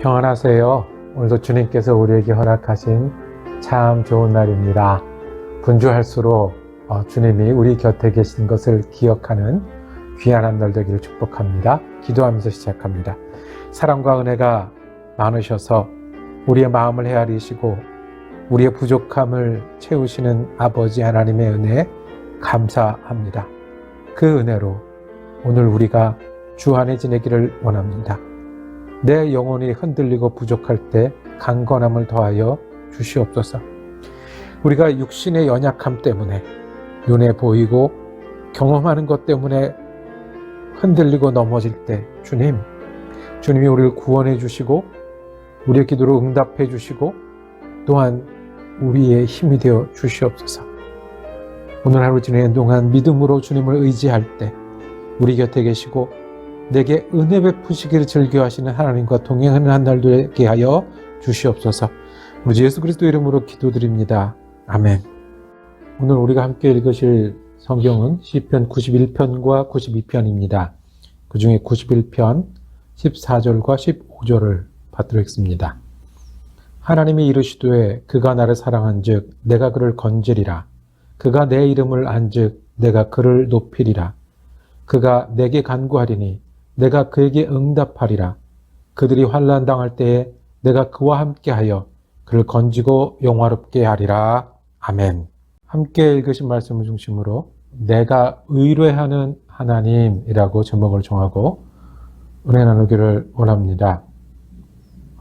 평안하세요. 오늘도 주님께서 우리에게 허락하신 참 좋은 날입니다. 분주할수록 주님이 우리 곁에 계신 것을 기억하는 귀한 한 날 되기를 축복합니다. 기도하면서 시작합니다. 사랑과 은혜가 많으셔서 우리의 마음을 헤아리시고 우리의 부족함을 채우시는 아버지 하나님의 은혜에 감사합니다. 그 은혜로 오늘 우리가 주 안에 지내기를 원합니다. 내 영혼이 흔들리고 부족할 때 강건함을 더하여 주시옵소서. 우리가 육신의 연약함 때문에 눈에 보이고 경험하는 것 때문에 흔들리고 넘어질 때 주님이 우리를 구원해 주시고 우리의 기도로 응답해 주시고 또한 우리의 힘이 되어 주시옵소서. 오늘 하루 지내는 동안 믿음으로 주님을 의지할 때 우리 곁에 계시고 내게 은혜 베푸시기를 즐겨하시는 하나님과 동행하는 한 날 되게 하여 주시옵소서. 우리 주 예수 그리스도 이름으로 기도드립니다. 아멘. 오늘 우리가 함께 읽으실 성경은 시편 91편과 92편입니다. 그 중에 91편 14절과 15절을 받도록 하겠습니다. 하나님이 이르시되 그가 나를 사랑한즉 내가 그를 건지리라. 그가 내 이름을 안즉 내가 그를 높이리라. 그가 내게 간구하리니 내가 그에게 응답하리라. 그들이 환난 당할 때에 내가 그와 함께하여 그를 건지고 영화롭게 하리라. 아멘. 함께 읽으신 말씀을 중심으로 내가 의뢰하는 하나님이라고 제목을 정하고 은혜 나누기를 원합니다.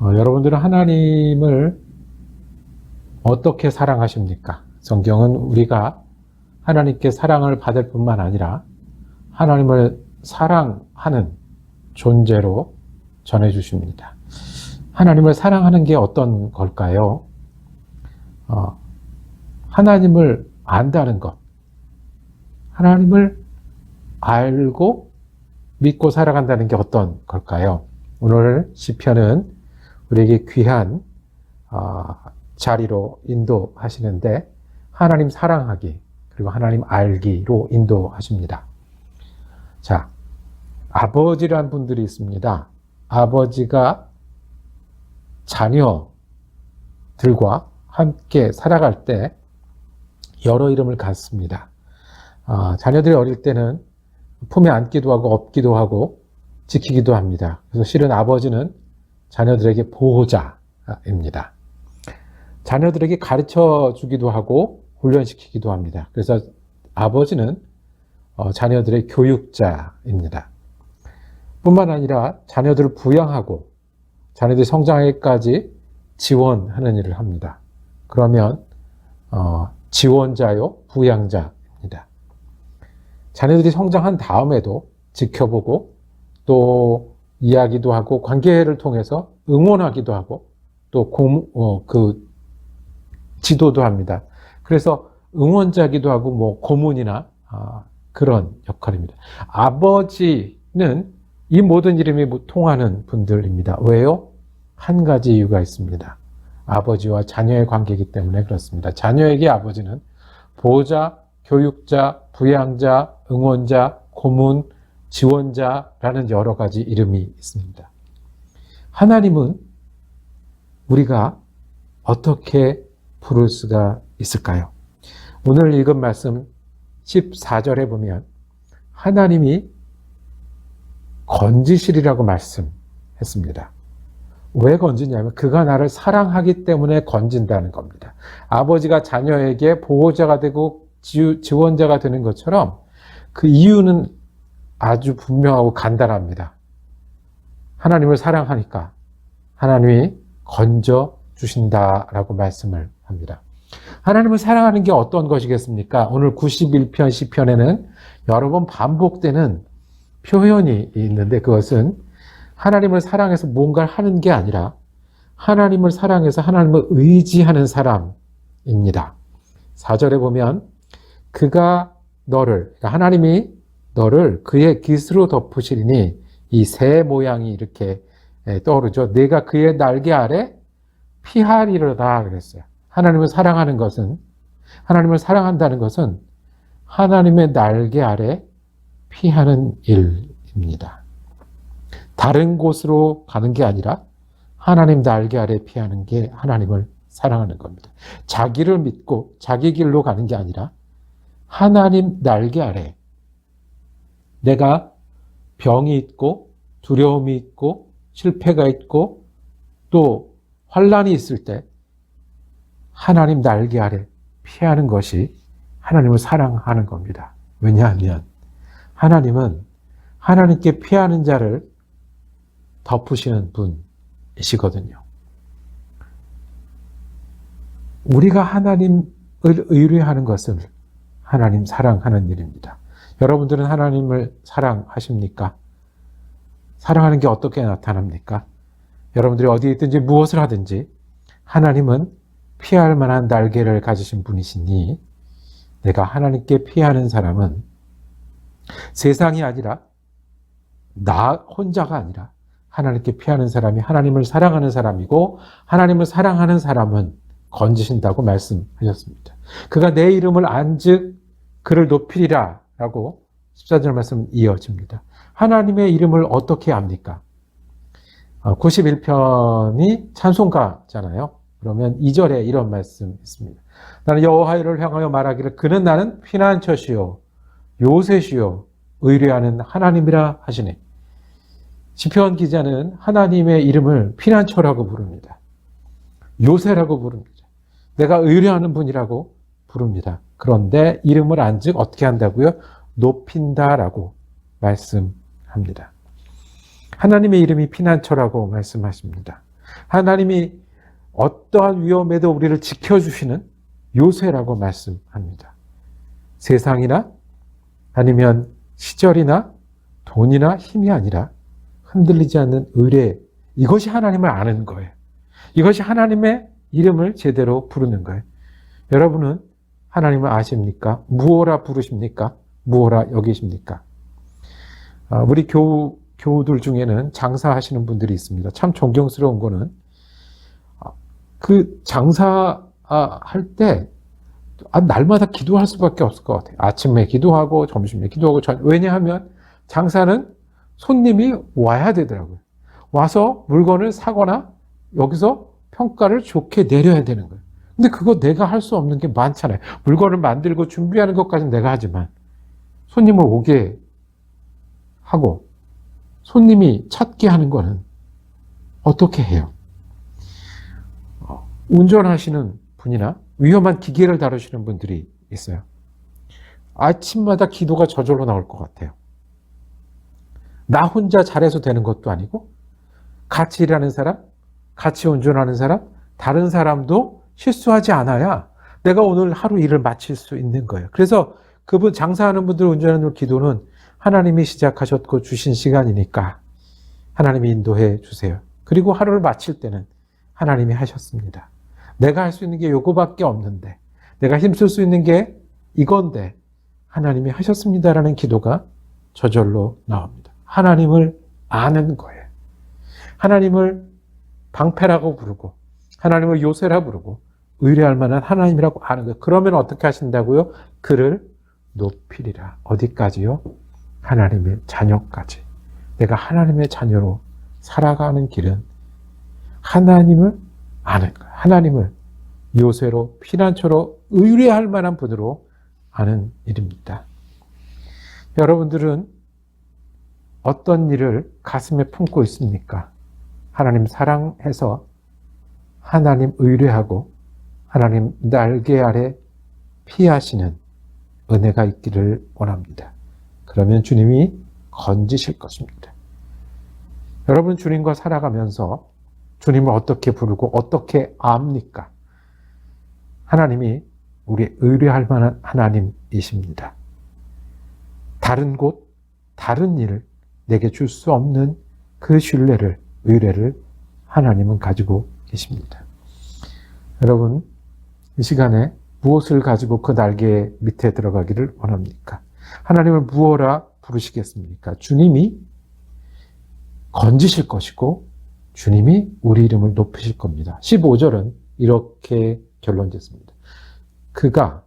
여러분들은 하나님을 어떻게 사랑하십니까? 성경은 우리가 하나님께 사랑을 받을 뿐만 아니라 하나님을 사랑하는 존재로 전해주십니다. 하나님을 사랑하는 게 어떤 걸까요? 하나님을 안다는 것. 하나님을 알고 믿고 살아간다는 게 어떤 걸까요? 오늘 시편은 우리에게 귀한 자리로 인도하시는데 하나님 사랑하기 그리고 하나님 알기로 인도하십니다. 자, 아버지란 분들이 있습니다. 아버지가 자녀들과 함께 살아갈 때 여러 이름을 갖습니다. 자녀들이 어릴 때는 품에 안기도 하고 업기도 하고 지키기도 합니다. 그래서 실은 아버지는 자녀들에게 보호자입니다. 자녀들에게 가르쳐 주기도 하고 훈련시키기도 합니다. 그래서 아버지는 자녀들의 교육자입니다. 뿐만 아니라 자녀들을 부양하고 자녀들이 성장하기까지 지원하는 일을 합니다. 그러면 지원자요, 부양자입니다. 자녀들이 성장한 다음에도 지켜보고 또 이야기도 하고 관계를 통해서 응원하기도 하고 또 지도도 합니다. 그래서 응원자기도 하고 고문이나 그런 역할입니다. 아버지는 이 모든 이름이 통하는 분들입니다. 왜요? 한 가지 이유가 있습니다. 아버지와 자녀의 관계이기 때문에 그렇습니다. 자녀에게 아버지는 보호자, 교육자, 부양자, 응원자, 고문, 지원자라는 여러 가지 이름이 있습니다. 하나님은 우리가 어떻게 부를 수가 있을까요? 오늘 읽은 말씀 14절에 보면 하나님이 건지시리라고 말씀했습니다. 왜 건지냐면 그가 나를 사랑하기 때문에 건진다는 겁니다. 아버지가 자녀에게 보호자가 되고 지원자가 되는 것처럼 그 이유는 아주 분명하고 간단합니다. 하나님을 사랑하니까 하나님이 건져 주신다라고 말씀을 합니다. 하나님을 사랑하는 게 어떤 것이겠습니까? 오늘 91편 시편에는 여러 번 반복되는 표현이 있는데 그것은 하나님을 사랑해서 뭔가를 하는 게 아니라 하나님을 사랑해서 하나님을 의지하는 사람입니다. 4절에 보면 그가 그러니까 하나님이 너를 그의 깃으로 덮으시리니 이 새 모양이 이렇게 떠오르죠. 내가 그의 날개 아래 피하리로다 그랬어요. 하나님을 사랑한다는 것은 하나님의 날개 아래 피하는 일입니다. 다른 곳으로 가는 게 아니라 하나님 날개 아래 피하는 게 하나님을 사랑하는 겁니다. 자기를 믿고 자기 길로 가는 게 아니라 하나님 날개 아래 내가 병이 있고 두려움이 있고 실패가 있고 또 환난이 있을 때 하나님 날개 아래 피하는 것이 하나님을 사랑하는 겁니다. 왜냐하면 하나님은 하나님께 피하는 자를 덮으시는 분이시거든요. 우리가 하나님을 의뢰하는 것은 하나님 사랑하는 일입니다. 여러분들은 하나님을 사랑하십니까? 사랑하는 게 어떻게 나타납니까? 여러분들이 어디에 있든지 무엇을 하든지 하나님은 피할 만한 날개를 가지신 분이시니 내가 하나님께 피하는 사람은 세상이 아니라 나 혼자가 아니라 하나님께 피하는 사람이 하나님을 사랑하는 사람이고 하나님을 사랑하는 사람은 건지신다고 말씀하셨습니다. 그가 내 이름을 안즉 그를 높이리라 라고 14절 말씀 이어집니다. 하나님의 이름을 어떻게 압니까? 91편이 찬송가잖아요. 그러면 2절에 이런 말씀 있습니다. 나는 여호와를 향하여 말하기를 그는 나는 피난처시요 요새시요 의뢰하는 하나님이라 하시네. 시편 기자는 하나님의 이름을 피난처라고 부릅니다. 요새라고 부릅니다. 내가 의뢰하는 분이라고 부릅니다. 그런데 이름을 안즉 어떻게 한다고요? 높인다라고 말씀합니다. 하나님의 이름이 피난처라고 말씀하십니다. 하나님이 어떠한 위험에도 우리를 지켜주시는 요새라고 말씀합니다. 세상이나 아니면 시절이나 돈이나 힘이 아니라 흔들리지 않는 의뢰, 이것이 하나님을 아는 거예요. 이것이 하나님의 이름을 제대로 부르는 거예요. 여러분은 하나님을 아십니까? 무엇라 부르십니까? 무엇라 여기십니까? 우리 교우들 중에는 장사하시는 분들이 있습니다. 참 존경스러운 거는 그 장사할 때 날마다 기도할 수밖에 없을 것 같아요. 아침에 기도하고 점심에 기도하고 왜냐하면 장사는 손님이 와야 되더라고요. 와서 물건을 사거나 여기서 평가를 좋게 내려야 되는 거예요. 근데 그거 내가 할 수 없는 게 많잖아요. 물건을 만들고 준비하는 것까지는 내가 하지만 손님을 오게 하고 손님이 찾게 하는 거는 어떻게 해요? 운전하시는 분이나 위험한 기계를 다루시는 분들이 있어요. 아침마다 기도가 저절로 나올 것 같아요. 나 혼자 잘해서 되는 것도 아니고 같이 일하는 사람, 같이 운전하는 사람, 다른 사람도 실수하지 않아야 내가 오늘 하루 일을 마칠 수 있는 거예요. 그래서 그분 장사하는 분들 운전하는 기도는 하나님이 시작하셨고 주신 시간이니까 하나님이 인도해 주세요. 그리고 하루를 마칠 때는 하나님이 하셨습니다. 내가 할 수 있는 게 요거밖에 없는데 내가 힘쓸 수 있는 게 이건데 하나님이 하셨습니다라는 기도가 저절로 나옵니다. 하나님을 아는 거예요. 하나님을 방패라고 부르고 하나님을 요새라 부르고 의뢰할 만한 하나님이라고 아는 거예요. 그러면 어떻게 하신다고요? 그를 높이리라. 어디까지요? 하나님의 자녀까지. 내가 하나님의 자녀로 살아가는 길은 하나님을 아는 거예요. 하나님을 요새로 피난처로 의뢰할 만한 분으로 아는 일입니다. 여러분들은 어떤 일을 가슴에 품고 있습니까? 하나님 사랑해서 하나님 의뢰하고 하나님 날개 아래 피하시는 은혜가 있기를 원합니다. 그러면 주님이 건지실 것입니다. 여러분 주님과 살아가면서 주님을 어떻게 부르고 어떻게 압니까? 하나님이 우리 의뢰할 만한 하나님이십니다. 다른 곳, 다른 일을 내게 줄 수 없는 그 신뢰를, 의뢰를 하나님은 가지고 계십니다. 여러분, 이 시간에 무엇을 가지고 그 날개 밑에 들어가기를 원합니까? 하나님을 무엇라 부르시겠습니까? 주님이 건지실 것이고 주님이 우리 이름을 높이실 겁니다. 15절은 이렇게 결론 짓습니다. 그가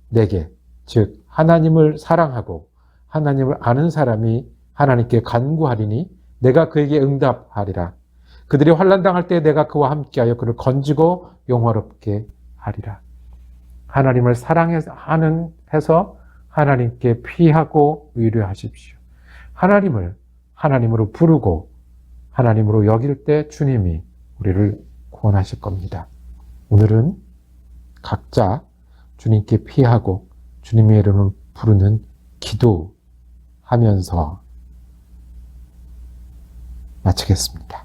내게, 즉 하나님을 사랑하고 하나님을 아는 사람이 하나님께 간구하리니 내가 그에게 응답하리라. 그들이 환난 당할 때 내가 그와 함께하여 그를 건지고 영화롭게 하리라. 하나님을 사랑하는 해서 하나님께 피하고 의뢰하십시오. 하나님을 하나님으로 부르고 하나님으로 여길 때 주님이 우리를 구원하실 겁니다. 오늘은 각자 주님께 피하고 주님의 이름을 부르는 기도하면서 마치겠습니다.